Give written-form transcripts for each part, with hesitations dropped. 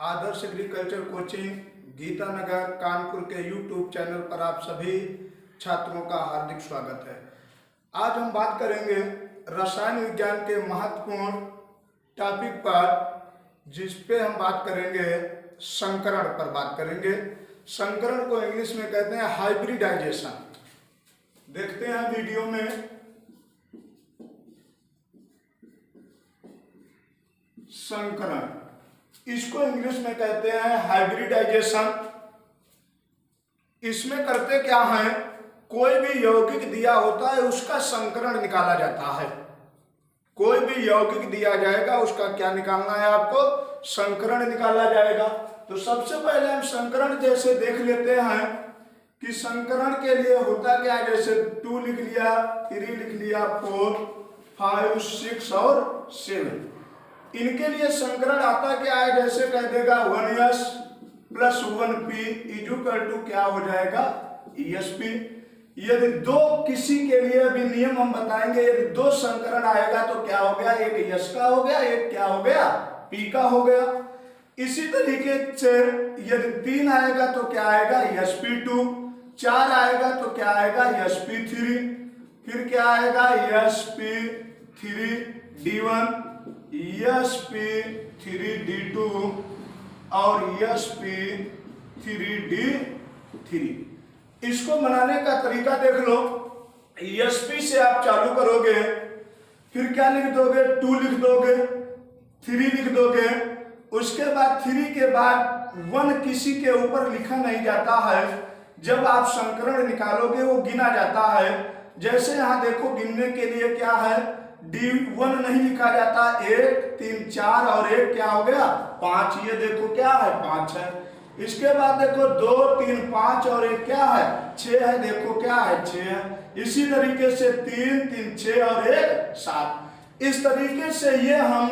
आदर्श agriculture coaching Gita Nagar Kanpur के YouTube channel पर आप सभी छात्रों का हार्दिक स्वागत है। आज हम बात करेंगे रसायन विज्ञान के महत्वपूर्ण टॉपिक पर, जिस पे हम बात करेंगे संकरण पर बात करेंगे। संकरण को इंग्लिश में कहते हैं हाइब्रिडाइजेशन। देखते हैं वीडियो में। संकरण, इसको इंग्लिश में कहते हैं हाइब्रिडाइजेशन। इसमें करते क्या है, कोई भी यौगिक दिया होता है उसका संकरण निकाला जाता है। कोई भी यौगिक दिया जाएगा उसका क्या निकालना है, आपको संकरण निकाला जाएगा। तो सबसे पहले हम संकरण जैसे देख लेते हैं कि संकरण के लिए होता क्या है। जैसे 2 लिख लिया, 3 लिख लिया, 4, 5, 6 और 7। इनके लिए संकरण आता क्या है, जैसे कह देगा 1s + 1p = क्या हो जाएगा, EsP। यदि दो किसी के लिए भी नियम हम बताएंगे, यदि 2 संकरण आएगा तो क्या हो गया, एक S का हो गया, एक क्या हो गया, P का हो गया। इसी तरीके से यदि 3 आएगा तो क्या आएगा, sp2। 4 आएगा तो क्या आएगा, sp3। फिर क्या आएगा, sp3d1, sp3d2 और sp3d3। इसको बनाने का तरीका देख लो। sp से आप चालू करोगे, फिर क्या लिख दोगे, 2 लिख दोगे, 3 लिख दोगे। उसके बाद 3 के बाद 1 किसी के ऊपर लिखा नहीं जाता है। जब आप संकरण निकालोगे वो गिना जाता है। जैसे यहां देखो, गिनने के लिए क्या है, D1 नहीं लिखा जाता, 1, 3, 4 और 1 क्या हो गया, 5। ये देखो क्या है, 5 है। इसके बाद देखो 2, 3, 5 और 1 क्या है, 6 है। देखो क्या है, 6 है। इसी तरीके से 3, 3, 6 और 1 7। इस तरीके से ये हम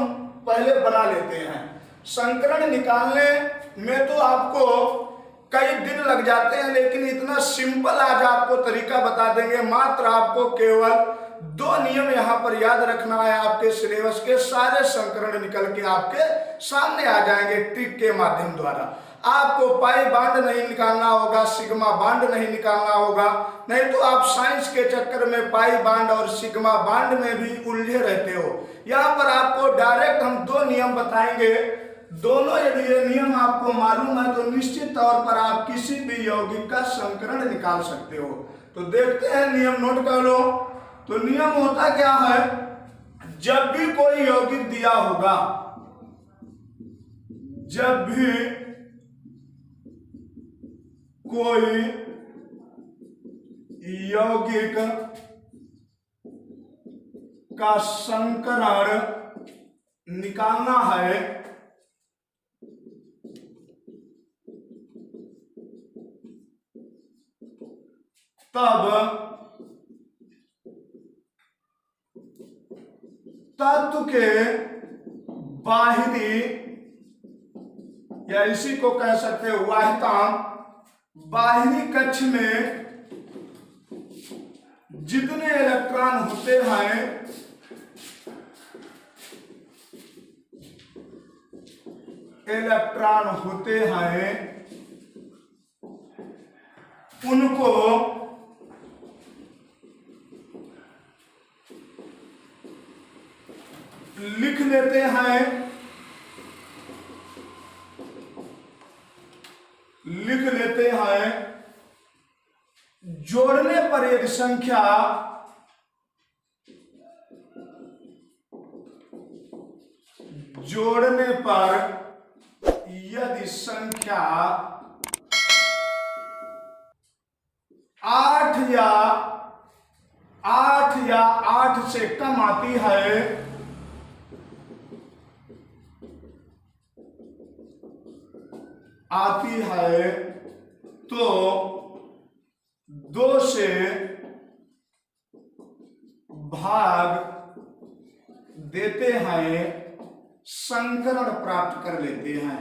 पहले बना लेते हैं। संकरण निकालने में तो आपको कई दिन लग जाते हैं, लेकिन इतना सिंपल आज आपको तरीका बता देंगे। मात्र आपको केवल 2 नियम यहाँ पर याद रखना है। आपके सिलेबस के सारे संकरण निकल के आपके सामने आ जाएंगे ट्रिक के माध्यम द्वारा। आपको पाई बांड नहीं निकालना होगा, सिग्मा बांड नहीं निकालना होगा, नहीं तो आप साइंस के चक्कर में पाई बांड और सिग्मा बांड में भी उलझे रहते हो। यहाँ पर आपको डायरेक्ट हम 2 नियम बताएंगे। दोनों यदि ये नियम आपको मालूम है तो निश्चित तौर पर आप किसी भी यौगिक का संकरण निकाल सकते हो। तो देखते हैं, नियम नोट कर लो। तो नियम होता क्या है, जब भी कोई यौगिक दिया होगा, जब भी कोई यौगिक का संकरण निकालना है, तब तत्व के बाहिरी, या इसी को कह सकते हो वाहितांक, बाहिरी कक्ष में जितने इलेक्ट्रॉन होते हैं उनको लिख लेते हैं। जोड़ने पर यदि संख्या संख्या 8 या 8 से कम आती है, तो 2 से भाग देते हैं, संकरण प्राप्त कर लेते हैं।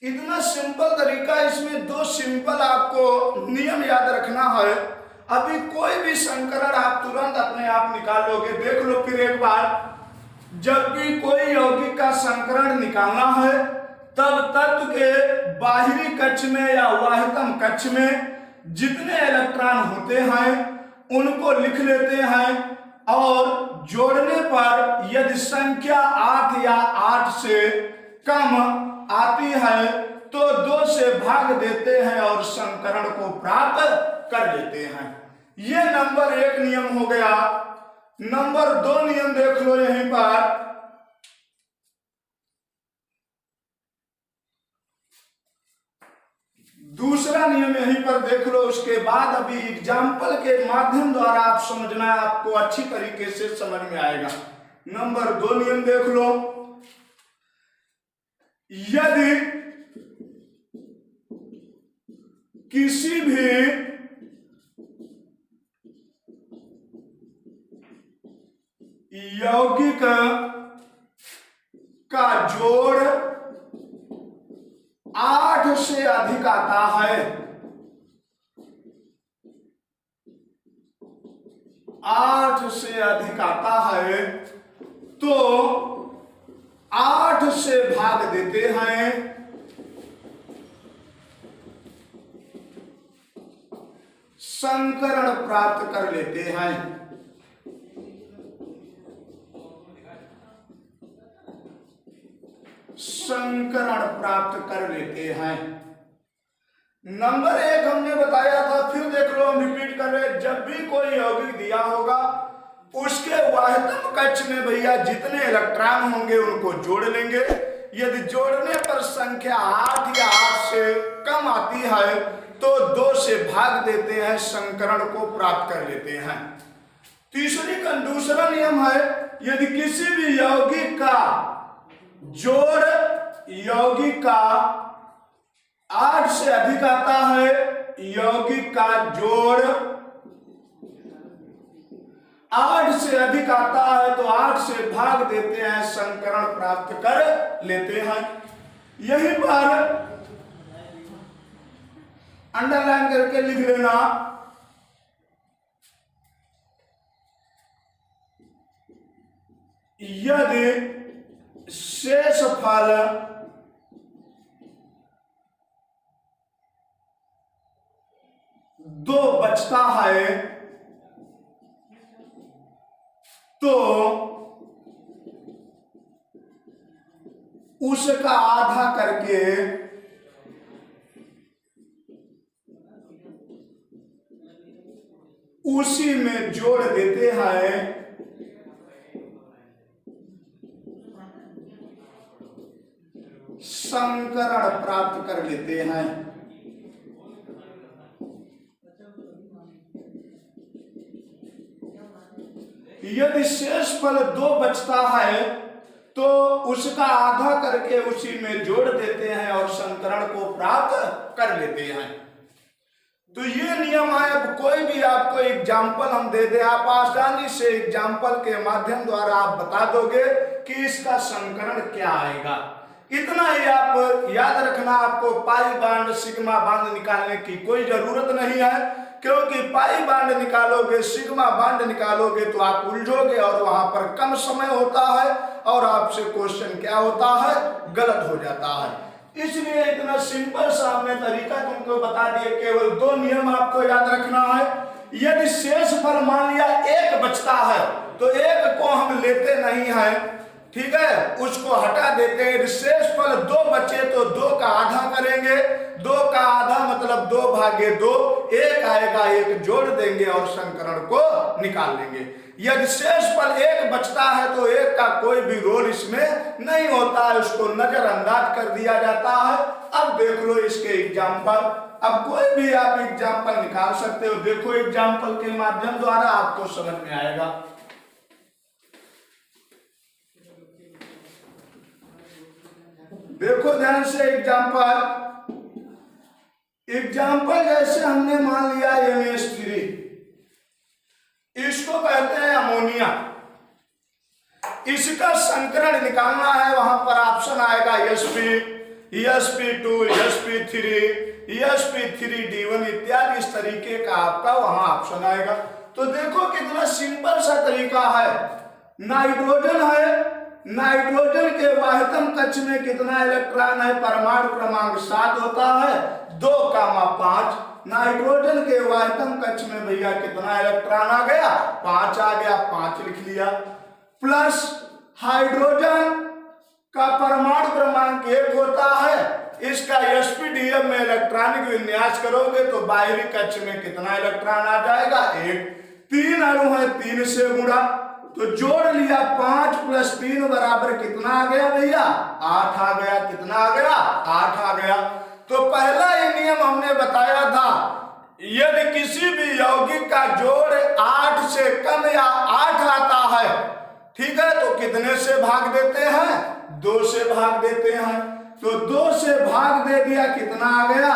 इतना सिंपल तरीका। इसमें 2 सिंपल आपको नियम याद रखना है। अभी कोई भी संकरण आप तुरंत अपने आप निकाल लोगे। देख लो फिर एक बार, जब भी कोई यौगिक का संकरण निकालना है तब तत्व के बाहरी कक्ष में या वाहितम कक्ष में जितने इलेक्ट्रॉन होते हैं उनको लिख लेते हैं, और जोड़ने पर यदि संख्या 8 या 8 से कम आती है तो 2 से भाग देते हैं और संकरण को प्राप्त कर लेते हैं। ये नंबर 1 नियम हो गया। नंबर 2 नियम देख लो यहीं पर। दूसरा नियम यहीं पर देख लो, उसके बाद अभी एग्जाम्पल के माध्यम द्वारा आप समझना, आपको अच्छी तरीके से समझ में आएगा। नंबर 2 नियम देख लो। यदि किसी भी यौगिक का जोड़ 8 से अधिक आता है, 8 से अधिक आता है तो 8 से भाग देते हैं, संकरण प्राप्त कर लेते हैं। संकरण प्राप्त कर लेते हैं। नंबर 1 हमने बताया था, फिर देख लो हम रिपीट कर रहे हैं। जब भी कोई यौगिक दिया होगा उसके वाहितम कक्ष में भैया जितने इलेक्ट्रॉन होंगे उनको जोड़ लेंगे। यदि जोड़ने पर संख्या 8 या 8 से कम आती है तो 2 से भाग देते हैं, संकरण को प्राप्त कर लेते हैं। दूसरा नियम है, यदि किसी भी यौगिक का जोड़ यौगिक का 8 से अधिक आता है, यौगिक का जोड़ 8 से अधिक आता है तो 8 से भाग देते हैं, संकरण प्राप्त कर लेते हैं। यहीं पर अंडरलाइन करके लिख लेना, यदि शेष फल दो बचता है तो उसका आधा करके उसी में जोड़ देते हैं, संकरण प्राप्त कर लेते हैं। यदि शेष फल 2 बचता है तो उसका आधा करके उसी में जोड़ देते हैं और संकरण को प्राप्त कर लेते हैं। तो ये नियम है। अब कोई भी आपको एग्जाम्पल हम दे दे, आप आसानी से एग्जाम्पल के माध्यम द्वारा आप बता दोगे कि इसका संकरण क्या आएगा। इतना ही आप याद रखना, आपको पाई बांड सिग्मा बांड निकालने की कोई जरूरत नहीं है, क्योंकि पाई बांड निकालोगे सिग्मा बांड निकालोगे तो आप उलझोगे और वहां पर कम समय होता है और आपसे क्वेश्चन क्या होता है, गलत हो जाता है। इसलिए इतना सिंपल सा हमने तरीका तुमको बता दिए। केवल 2 नियम आपको याद रखना है। यदि शेष फल मान लिया 1 बचता है तो 1 को हम लेते नहीं है, ठीक है, उसको हटा देते हैं। शेष फल 2 बचे तो 2 का आधा करेंगे, 2 का आधा मतलब 2 भागे 2, 1 आएगा, 1 जोड़ देंगे और संकरण को निकाल लेंगे। यदि शेष फल 1 बचता है तो 1 का कोई भी रोल इसमें नहीं होता है, उसको नजरअंदाज कर दिया जाता है। अब देख लो इसके एग्जाम्पल। अब कोई भी आप एग्जाम्पल निकाल सकते हो, देखो एग्जाम्पल के माध्यम द्वारा आपको समझ में आएगा। देखो ध्यान से एग्जाम्पल जैसे हमने मान लिया MnH3, इसको कहते हैं अमोनिया। इसका संकरण निकालना है, वहां पर ऑप्शन आएगा sp, sp2, sp3, sp3d1 इत्यादि इस तरीके का आपका वहां ऑप्शन आएगा। तो देखो कितना सिंपल सा तरीका है। नाइट्रोजन है, नाइट्रोजन के वाहितम कक्ष में कितना इलेक्ट्रॉन है, परमाणु क्रमांक 7 होता है, 2,5। नाइट्रोजन के वाहितम कक्ष में भैया कितना इलेक्ट्रॉन आ गया, 5 आ गया, 5 लिख लिया। प्लस हाइड्रोजन का परमाणु क्रमांक 1 होता है, इसका sp-dm में इलेक्ट्रॉनिक विन्यास करोगे तो बाहरी कक्ष में कितना इलेक्ट्रॉन आ जाएगा, 1। 3 अणु है, 3 से गुणा, तो जोड़ लिया, 5 + 3 बराबर कितना आ गया भैया, 8 आ गया। कितना आ गया, 8 आ गया। तो पहला ही नियम हमने बताया था, यदि किसी भी यौगिक का जोड़ 8 से कम या 8 आता है, ठीक है, तो कितने से भाग देते हैं, 2 से भाग देते हैं। तो 2 से भाग दे दिया, कितना आ गया,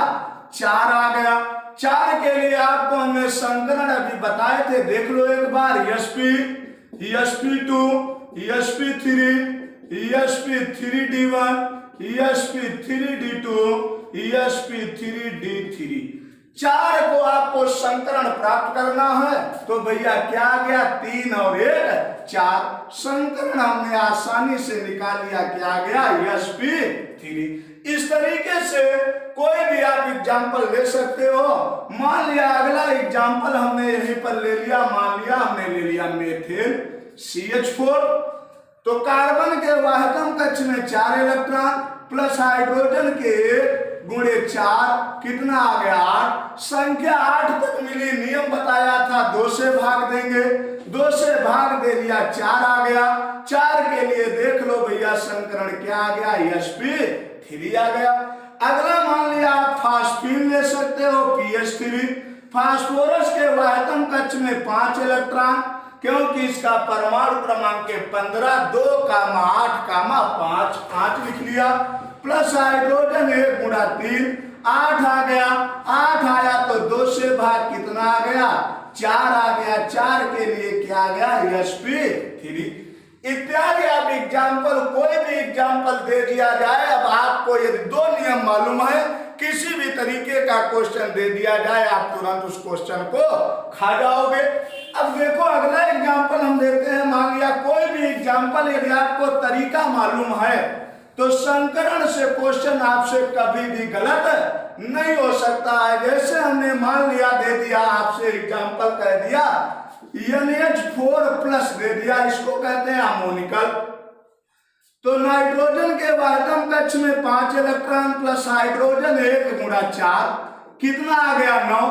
4 आ गया। 4 के लिए आपको हमने संकरण अभी बताए थे, देख लो एक बार, sp2, sp3, sp3d1, sp3d2, sp3d3, 4 को आपको संकरण प्राप्त करना है। तो भैया क्या आ गया, 3 और 1 4। संकरण हमने आसानी से निकाल लिया, क्या आ गया, sp3। इस तरीके से कोई भी आप एग्जाम्पल ले सकते हो। मान लिया अगला एग्जाम्पल हमने यहीं पर ले लिया, मान लिया हमने ले लिया मेथिल CH4। तो कार्बन के वाहकम कक्ष में 4 इलेक्ट्रॉन प्लस हाइड्रोजन के 1 × 4 कितना आ गया, 8। संख्या 8 तक मिली, नियम बताया था 2 से भाग देंगे, 2 से भाग दे दिया, 4 आ गया। 4 के लिए देख लो भैया संकरण क्या आ गया, sp3 आ गया। अगला मान लिया आप फास्फीन ले सकते हो, pH3। फास्फोरस के वाहितम कक्ष में 5 इलेक्ट्रॉन, क्योंकि इसका परमाणु क्रमांक 15, 2,8, 5 लिख लिया। प्लस हाइड्रोजन 1 × 3 8 आ गया। 8 आया तो 2 से भाग कितना आ गया, 4 आ गया। 4 के लिए क्या आ गया, sp3 इत्यादि। आप एग्जाम्पल कोई भी एग्जाम्पल दे दिया जाए, अब आपको यदि 2 नियम मालूम है, किसी भी तरीके का क्वेश्चन दे दिया जाए, आप तुरंत उस क्वेश्चन को खा जाओगे। अब देखो अगला एग्जाम्पल हम देते हैं। मान लिया कोई भी एग्जाम्पल यदि आपको तरीका मालूम है, तो संकरण से क्वेश्चन आपसे कभी भी गलत नहीं हो सकता है। जैसे हमने मान लिया दे दिया, आपसे एग्जाम्पल कह दिया NH4+ दे दिया, इसको कहते हैं अमोनिकल। तो नाइट्रोजन के वाहितम कक्ष में 5 इलेक्ट्रॉन प्लस हाइड्रोजन 1 × 4 कितना आ गया, 9।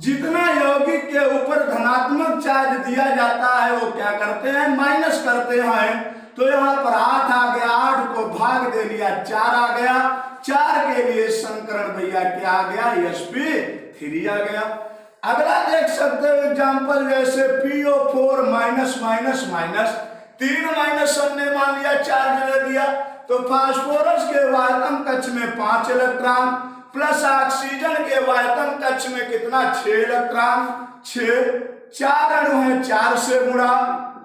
जितना यौगिक के ऊपर धनात्मक चार्ज दिया जाता है वो क्या करते हैं, माइनस करते हैं। तो यहाँ पर 8 आ गया, 8 को भाग दे लिया, 4 आ गया। 4 के लिए संकरण भैया क्या आ गया, sp3 आ गया। अगला देख सकते हो एग्जाम्पल, जैसे PO4 -, 3 माइनस हमने मान लिया चार्ज दे दिया। तो फास्फोरस के वाहितम कक्ष में 5 इलेक्ट्रॉन प्लस ऑक्सीजन के वाहितम कक्ष में कितना, 6 इलेक्ट्रॉन, 6। 4 अणु है, 4 से गुणा,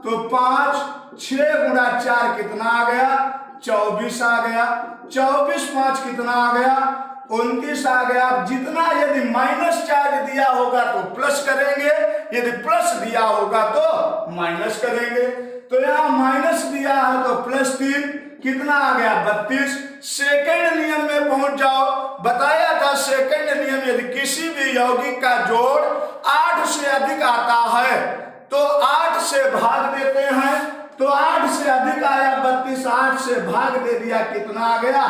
तो 5 6 × 4 कितना आ गया, 24 आ गया। 24 5 कितना आ गया, 29 आ गया। जितना यदि माइनस चार्ज दिया होगा तो प्लस करेंगे, यदि प्लस दिया होगा तो माइनस करेंगे। तो यहाँ माइनस दिया है तो +3 कितना आ गया, 32। सेकंड नियम में पहुंच जाओ, बताया था सेकंड नियम, यदि किसी भी यौगिक का जोड़ 8 से अधिक आता है तो 8 से भाग देते हैं। तो 8 से अधिक आया 32, 8 से भाग दे दिया, कितना आ गया,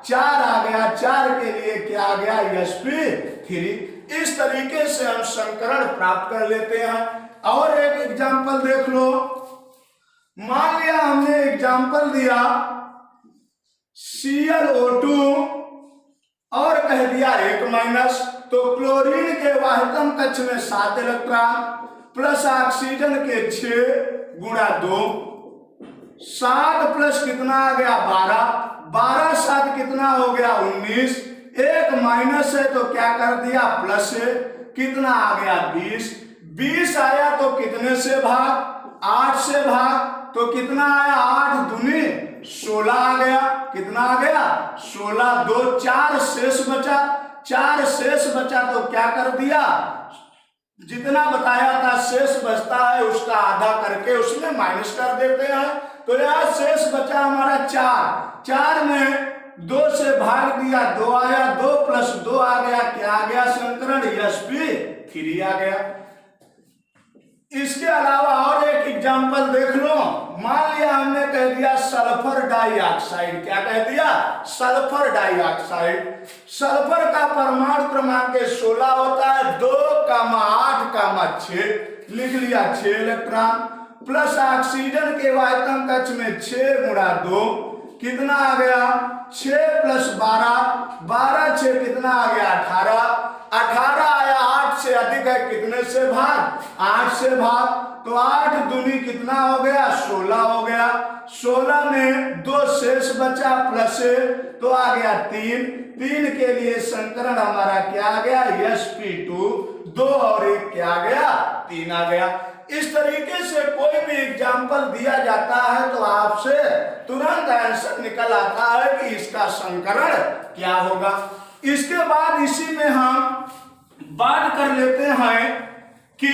4 आ गया। 4 के लिए क्या आ गया, sp3। इस तरीके से हम संकरण प्राप्त कर लेते हैं। और एक एग्जाम्पल देख लो। मान लिया हमने एग्जाम्पल दिया ClO2 और कह दिया 1-, तो क्लोरीन के वाहितम कक्ष में 7 इलेक्ट्रॉन प्लस ऑक्सीजन के 6 × 2, 7 प्लस कितना आ गया, 12। 12 7 कितना हो गया, 19। 1 माइनस है तो क्या कर दिया, प्लस है, कितना आ गया, 20। 20 आया तो कितने से भाग, 8 से भाग, तो कितना आया, 8 दूनी 16 आ गया। कितना आ गया, 16। 2 4 शेष बचा। 4 शेष बचा तो क्या कर दिया, जितना बताया था शेष बचता है उसका आधा करके उसमें माइनस कर देते हैं। तो यहाँ शेष बचा हमारा 4, 4 में 2 से भाग दिया 2 आया, 2 + 2 आ गया, क्या आ गया संकरण sp3 आ गया। इसके अलावा और एक एग्जांपल देख लो, मान लिया हमने कह दिया सल्फर डाइऑक्साइड, क्या कह दिया, सल्फर डाइऑक्साइड। सल्फर का परमाणु क्रमांक 16 होता है, 2, 8, 6 लिख लिया 6 इलेक्ट्रॉन, प्लस ऑक्सीजन के वायतन कक्ष में 6 × 2 कितना आ गया, 6 + 12, 12 6 कितना आ गया 18, 18 आया, 8 से अधिक है कितने से भाग, 8 से भाग, तो 8 दूनी कितना हो गया 16 हो गया, 16 में 2 शेष बचा प्लस तो आ गया 3, 3 के लिए संकरण हमारा क्या आ गया sp2, 2 और 1 क्या आ गया 3 आ गया। इस तरीके से कोई भी एग्जाम्पल दिया जाता है तो आपसे तुरंत आंसर निकल आता है कि इसका संकरण क्या होगा। इसके बाद इसी में हम बात कर लेते हैं कि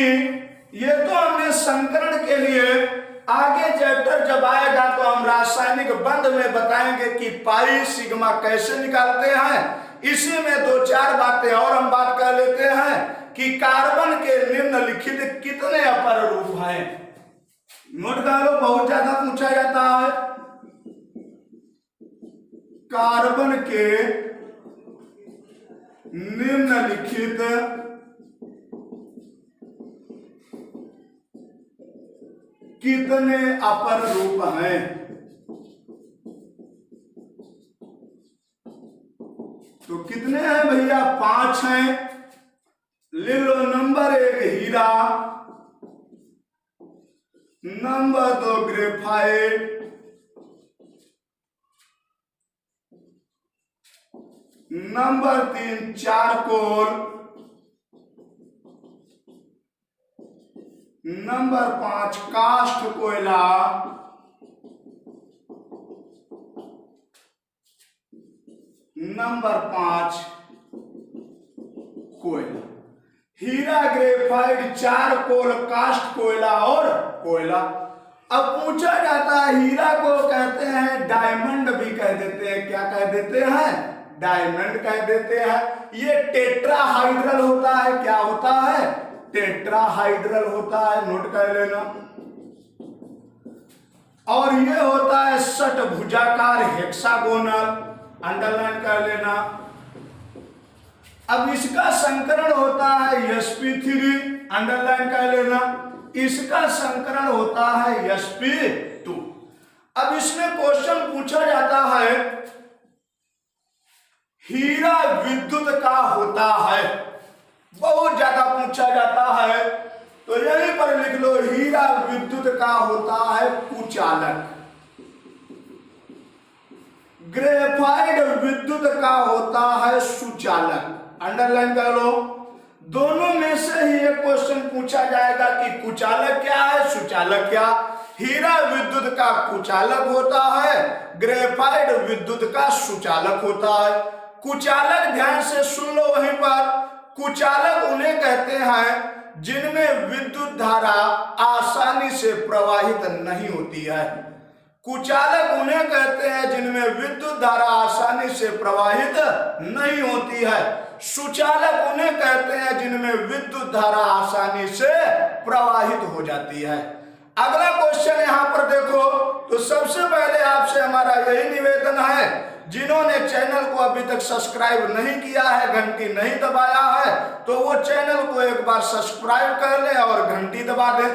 ये तो हमने संकरण के लिए, आगे चैप्टर जब आएगा तो हम रासायनिक बंध में बताएंगे कि पाई सिग्मा कैसे निकालते हैं। इसी में 2-4 बातें और हम बात कर लेते हैं कि कार्बन के निम्नलिखित कितने अपर रूप हैं। नोट कर लो, बहुत ज्यादा पूछा जाता है। कार्बन के निम्नलिखित कितने अपर रूप हैं। तो कितने हैं भैया, 5 हैं। ले लो, नंबर 1 हीरा, number 2 graphite, number 3 charcoal, number 5 काष्ठ कोयला, नंबर 5 कोयला। हीरा, ग्रेफाइट, चारकोल, काष्ठ कोयला और कोयला। अब पूछा जाता है, हीरा को कहते हैं डायमंड भी कह देते हैं, क्या कह देते हैं, डायमंड कह देते हैं। ये टेट्राहाइड्रल होता है, क्या होता है, टेट्राहाइड्रल होता है, नोट कर लेना। और ये होता है षटभुजाकार हेक्सागोनल, अंडरलाइन कर लेना। अब इसका संकरण होता है sp3, अंडरलाइन कर लेना। इसका संकरण होता है sp2। अब इसमें क्वेश्चन पूछा जाता है, हीरा विद्युत का होता है, बहुत ज्यादा पूछा जाता है, तो यहीं पर लिख लो, हीरा विद्युत का होता है कुचालक। ग्रेफाइट विद्युत का होता है सुचालक, अंडरलाइन कर लो। दोनों में से ही एक क्वेश्चन पूछा जाएगा कि कुचालक क्या है, सुचालक क्या। हीरा विद्युत का कुचालक होता है, ग्रेफाइट विद्युत का सुचालक होता है। कुचालक ध्यान से सुन लो, वहीं पर कुचालक उन्हें कहते हैं जिनमें विद्युत धारा आसानी से प्रवाहित नहीं होती है। कुचालक उन्हें कहते हैं जिनमें विद्युत धारा आसानी से प्रवाहित नहीं होती है। सुचालक उन्हें कहते हैं जिनमें विद्युत धारा आसानी से प्रवाहित हो जाती है। अगला क्वेश्चन यहाँ पर देखो, तो सबसे पहले आपसे हमारा यही निवेदन है, जिन्होंने चैनल को अभी तक सब्सक्राइब नहीं किया है, घंटी नहीं दबाया है, तो वो चैनल को एक बार सब्सक्राइब कर ले और घंटी दबा दे,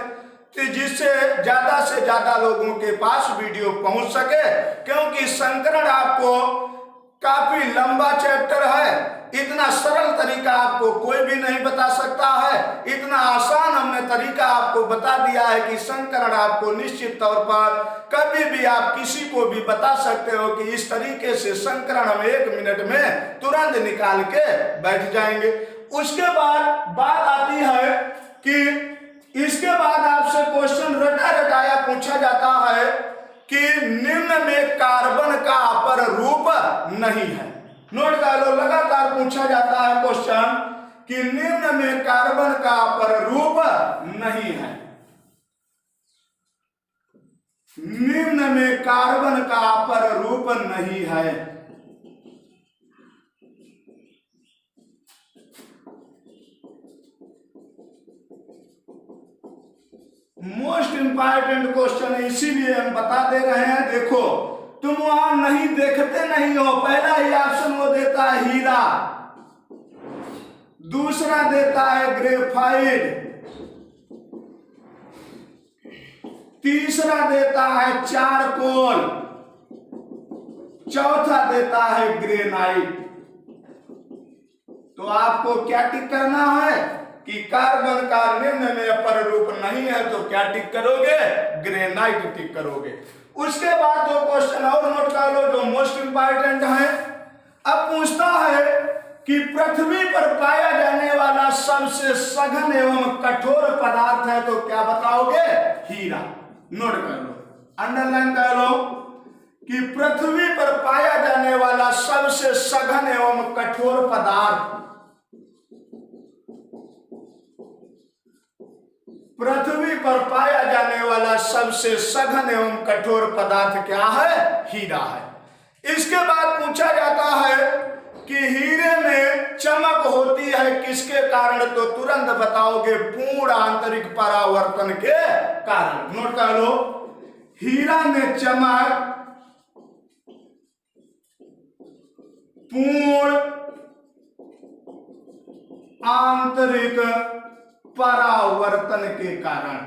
जिससे ज्यादा से ज्यादा लोगों के पास वीडियो पहुंच सके। क्योंकि संकरण आपको काफी लंबा चैप्टर है, इतना सरल तरीका आपको कोई भी नहीं बता सकता है। इतना आसान हमने तरीका आपको बता दिया है कि संकरण आपको निश्चित तौर पर कभी भी आप किसी को भी बता सकते हो कि इस तरीके से संकरण हम 1 मिनट में तुरंत निकाल के बैठ जाएंगे। उसके बाद बात आती है कि इसके बाद आपसे क्वेश्चन रटा रटाया पूछा जाता है कि निम्न में कार्बन का अपर रूप नहीं है। नोट कर लो, लगातार पूछा जाता है क्वेश्चन कि निम्न में कार्बन का पररूप नहीं है। निम्न में कार्बन का पररूप नहीं है। मोस्ट इंपॉर्टेंट क्वेश्चन इसीलिए हम बता दे रहे हैं। देखो तुम वहां नहीं देखते नहीं हो, पहला ही ऑप्शन वो देता है हीरा, दूसरा देता है ग्रेफाइट, तीसरा देता है चारकोल, चौथा देता है ग्रेनाइट। तो आपको क्या टिक करना है कि कार्बन का निम्न में पररूप नहीं है, तो क्या टिक करोगे? ग्रेनाइट टिक करोगे। उसके बाद दो क्वेश्चन और नोट कर लो जो मोस्ट इंपॉर्टेंट है। अब पूछता है कि पृथ्वी पर पाया जाने वाला सबसे सघन एवं कठोर पदार्थ है, तो क्या बताओगे? हीरा। नोट कर लो, अंडरलाइन कर लो कि पृथ्वी पर पाया जाने वाला सबसे सघन एवं कठोर पदार्थ, पृथ्वी पर पाया जाने वाला सबसे सघन एवं कठोर पदार्थ क्या है? हीरा है। इसके बाद पूछा जाता है कि हीरे में चमक होती है किसके कारण, तो तुरंत बताओगे पूर्ण आंतरिक परावर्तन के कारण। नोट कर लो, हीरा में चमक पूर्ण आंतरिक परावर्तन के कारण,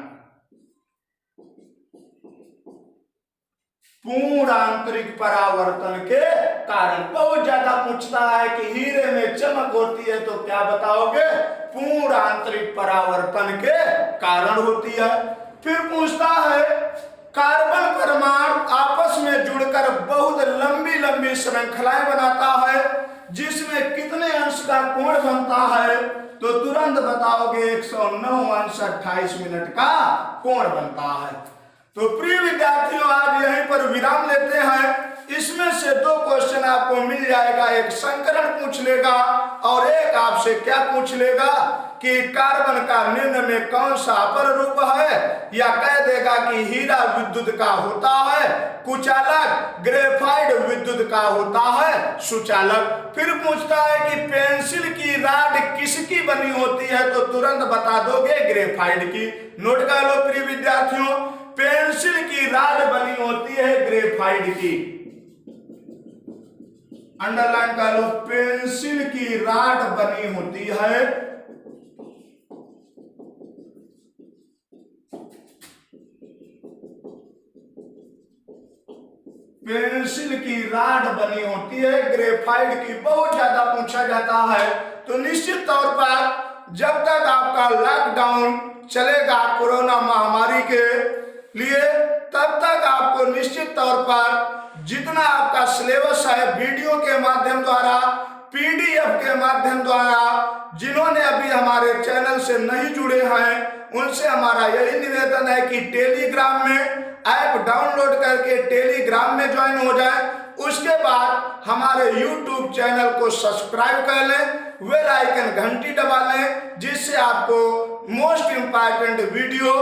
पूर्ण आंतरिक परावर्तन के कारण। बहुत ज्यादा पूछता है कि हीरे में चमक होती है, तो क्या बताओगे? पूर्ण आंतरिक परावर्तन के कारण होती है। फिर पूछता है कार्बन परमाणु आपस में जुड़कर बहुत लंबी लंबी श्रृंखलाएं बनाता है, जिसमें कितने अंश का कोण बनता है, तो तुरंत बताओगे 109 अंश 28 मिनट का कोण बनता है। तो प्रिय विद्यार्थियों, आज यहीं पर विराम लेते हैं। इसमें से दो क्वेश्चन आपको मिल जाएगा, एक संकरण पूछ लेगा और एक आपसे क्या पूछ लेगा कि कार्बन का निम्न में कौन सा अपर रूप है, या कह देगा कि हीरा विद्युत का होता है कुचालक, ग्रेफाइट विद्युत का होता है सुचालक। फिर पूछता है कि पेंसिल की राड किसकी बनी होती है, तो तुरंत बता दोगे ग्रेफाइट की। नोट कर लो प्रिय विद्यार्थियों, पेंसिल की राड बनी होती है ग्रेफाइट की। अंडरलाइन कर लो, पेंसिल की राड बनी होती है पेंसिल की राड बनी होती है ग्रेफाइट की। बहुत ज्यादा पूछा जाता है। तो निश्चित तौर पर जब तक आपका लॉकडाउन चलेगा कोरोना महामारी के लिए, तब तक आपको निश्चित तौर पर जितना आपका सिलेबस है वीडियो के माध्यम द्वारा, पीडीएफ के माध्यम द्वारा, जिन्होंने अभी हमारे चैनल से नहीं जुड़े हैं उनसे हमारा यही निवेदन है कि टेलीग्राम में ऐप डाउनलोड करके टेलीग्राम में ज्वाइन हो जाए। उसके बाद हमारे यूट्यूब चैनल को सब्सक्राइब कर लें, बेल आइकन घंटी दबा लें, जिससे आपको मोस्ट इंपॉर्टेंट वीडियो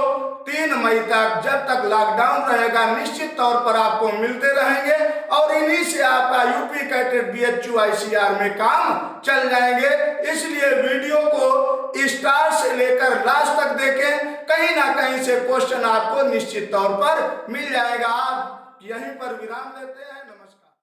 3 मई तक, जब तक लॉकडाउन रहेगा, निश्चित तौर पर आपको मिलते रहेंगे और इन्हीं से आपका यूपी कैडेट BHU ICR में काम चल जाएंगे। इसलिए वीडियो को स्टार्ट से लेकर लास्ट तक देखें, कहीं ना कहीं से क्वेश्चन आपको निश्चित तौर पर मिल जाएगा। आप यहीं पर विराम लेते हैं। नमस्कार।